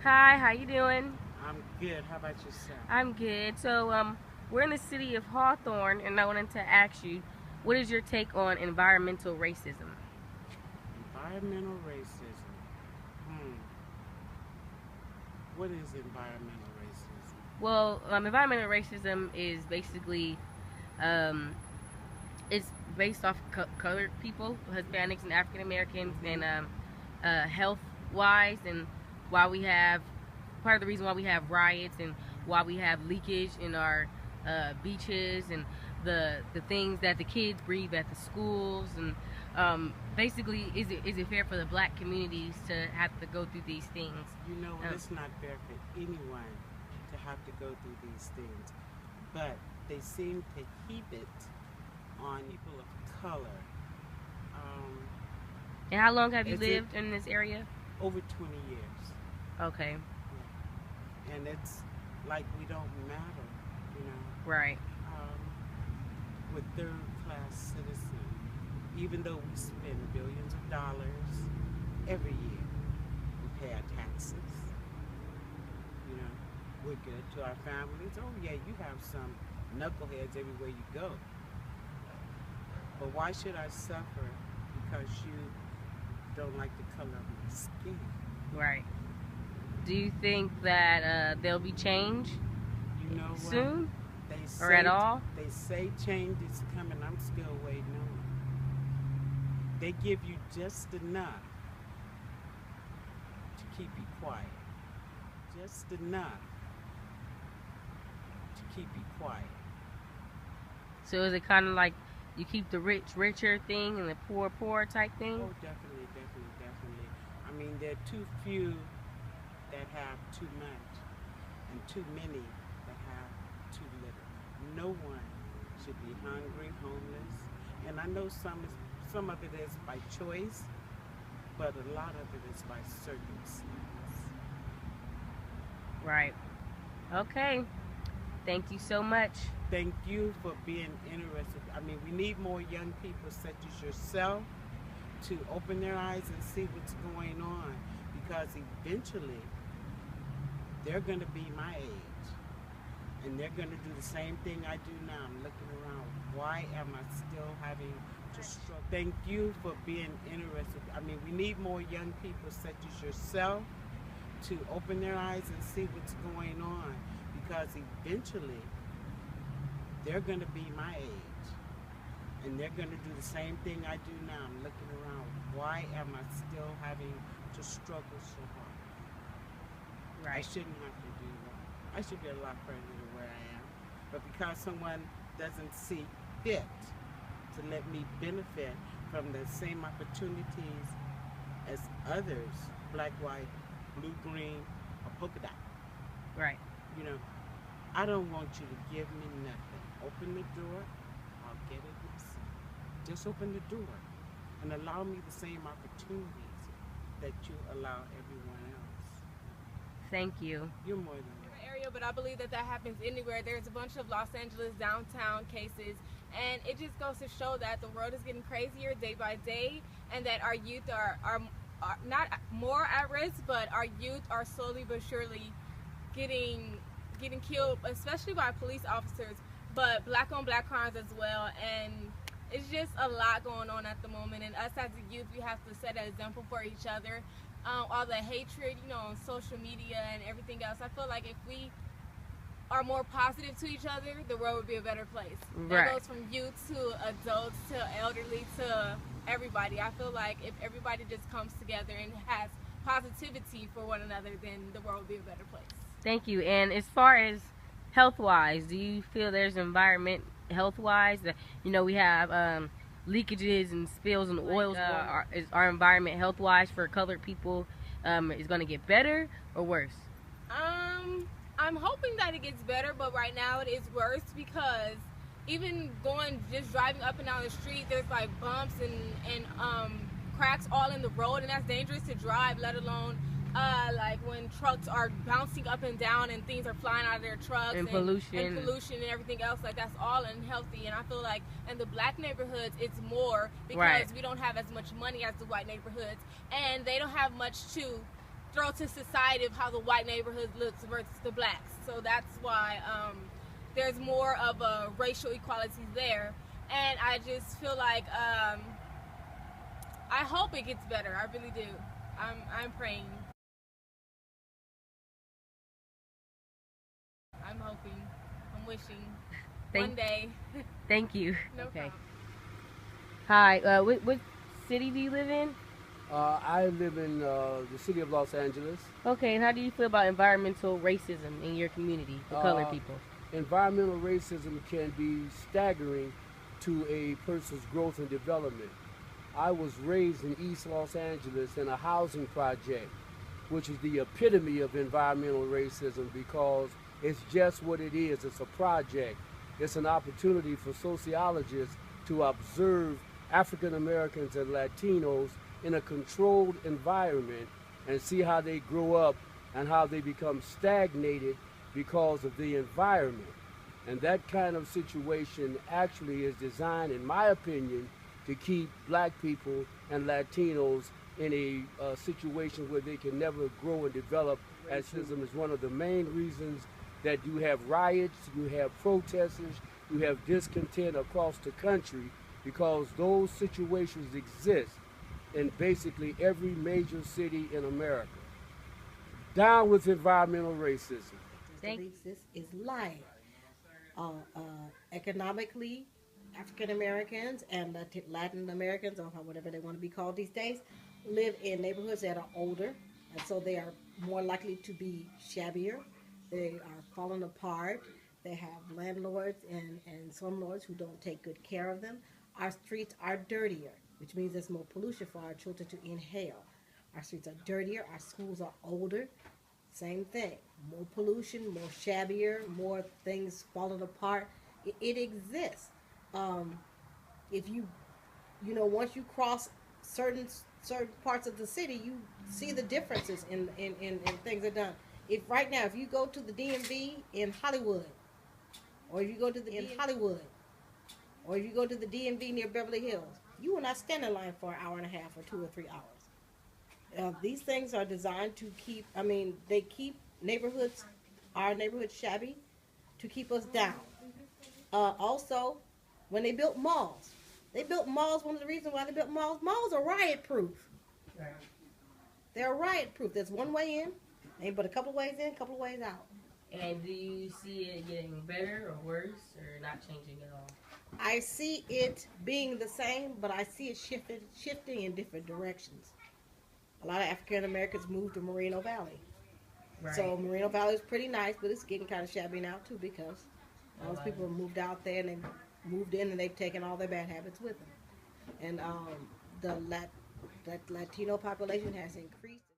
Hi, how you doing? I'm good. How about yourself? I'm good. We're in the city of Hawthorne, and I wanted to ask you, what is your take on environmental racism? Environmental racism. Hmm. What is environmental racism? Environmental racism is basically, um, it's based off colored people, Hispanics and African Americans, and health wise, and why we have part of the reason why we have riots and why we have leakage in our beaches and the things that the kids breathe at the schools and basically is it fair for the black communities to have to go through these things? You know, it's not fair for anyone to have to go through these things, but they seem to heap it on people of color. And how long have you lived in this area? Over 20 years. Okay. Yeah. And it's like we don't matter, you know. Right. With third-class citizens, even though we spend billions of dollars every year, we pay our taxes. You know, we're good to our families. Oh yeah, you have some knuckleheads everywhere you go. But why should I suffer because you don't like the color of my skin? Right. Do you think that there'll be change? You know what? Soon? They say, or at all? They say change is coming. I'm still waiting on it. They give you just enough to keep you quiet. Just enough to keep you quiet. So is it kind of like you keep the rich richer thing and the poor poor type thing? Oh, definitely, definitely, definitely. I mean, there are too few that have too much and too many that have too little. No one should be hungry, homeless, and I know some of it is by choice, but a lot of it is by circumstance. Right. Okay. Thank you so much. Thank you for being interested. I mean, we need more young people such as yourself to open their eyes and see what's going on, because eventually they're going to be my age and they're going to do the same thing I do now. I'm looking around. Why am I still having to struggle? Thank you for being interested. I mean, we need more young people such as yourself to open their eyes and see what's going on, because eventually they're going to be my age and they're going to do the same thing I do now. I'm looking around. Why am I still having to struggle so hard? Right. I shouldn't have to do that. I should be a lot further than where I am. But because someone doesn't see fit to let me benefit from the same opportunities as others, black, white, blue, green, or polka dot. Right. You know, I don't want you to give me nothing. Open the door, I'll get it myself. Just open the door and allow me the same opportunities that you allow everyone else. Thank you. You're more than area, but I believe that happens anywhere. There's a bunch of Los Angeles downtown cases, and it just goes to show that the world is getting crazier day by day, and that our youth are not more at risk, but our youth are slowly but surely getting killed, especially by police officers, but black on black crimes as well. And it's just a lot going on at the moment, and us as a youth, we have to set an example for each other. All the hatred, you know, on social media and everything else. I feel like if we are more positive to each other, the world would be a better place. Right. That goes from youth to adults to elderly to everybody. I feel like if everybody just comes together and has positivity for one another, then the world would be a better place. Thank you. And as far as health-wise, do you feel there's environment health-wise that, you know, we have leakages and spills and oils? Is our environment health-wise for colored people is going to get better or worse? I'm hoping that it gets better, but right now it is worse, because even just driving up and down the street, there's like bumps and cracks all in the road, and that's dangerous to drive, let alone like when trucks are bouncing up and down and things are flying out of their trucks, and pollution and everything else. Like, that's all unhealthy. And I feel like in the black neighborhoods it's more, because right, we don't have as much money as the white neighborhoods, and they don't have much to throw to society of how the white neighborhood looks versus the blacks. So that's why there's more of a racial equality there. And I just feel like I hope it gets better. I really do. I'm praying. I'm hoping. I'm wishing. One day. Thank you. No problem. Hi. What city do you live in? I live in the city of Los Angeles. Okay. And how do you feel about environmental racism in your community, the colored people? Environmental racism can be staggering to a person's growth and development. I was raised in East Los Angeles in a housing project, which is the epitome of environmental racism because it's just what it is. It's a project. It's an opportunity for sociologists to observe African Americans and Latinos in a controlled environment and see how they grow up and how they become stagnated because of the environment. And that kind of situation actually is designed, in my opinion, to keep black people and Latinos in a situation where they can never grow and develop. Racism is one of the main reasons that you have riots, you have protesters, you have discontent across the country, because those situations exist in basically every major city in America. Down with environmental racism. This is life. Economically, African Americans and Latin Americans, or whatever they want to be called these days, live in neighborhoods that are older, and so they are more likely to be shabbier. They are falling apart. They have landlords and slumlords who don't take good care of them. Our streets are dirtier, which means there's more pollution for our children to inhale. Our streets are dirtier. Our schools are older. Same thing. More pollution, more shabbier, more things falling apart. It exists. If you once you cross certain parts of the city, you see the differences in things that are done. If you go to the DMV in Hollywood, or if you go to the DMV near Beverly Hills, you will not stand in line for an hour and a half or 2 or 3 hours. These things are designed to keep. They keep our neighborhoods shabby, to keep us down. Also, when they built malls. One of the reasons why they built malls are riot proof. They're riot proof. There's one way in, ain't but a couple ways in, a couple ways out. And do you see it getting better or worse or not changing at all? I see it being the same, but I see it shifting in different directions. A lot of African Americans moved to Moreno Valley. Right. So Moreno Valley is pretty nice, but it's getting kind of shabby now too, because all those people have moved out there and they moved in and they've taken all their bad habits with them. And that Latino population has increased.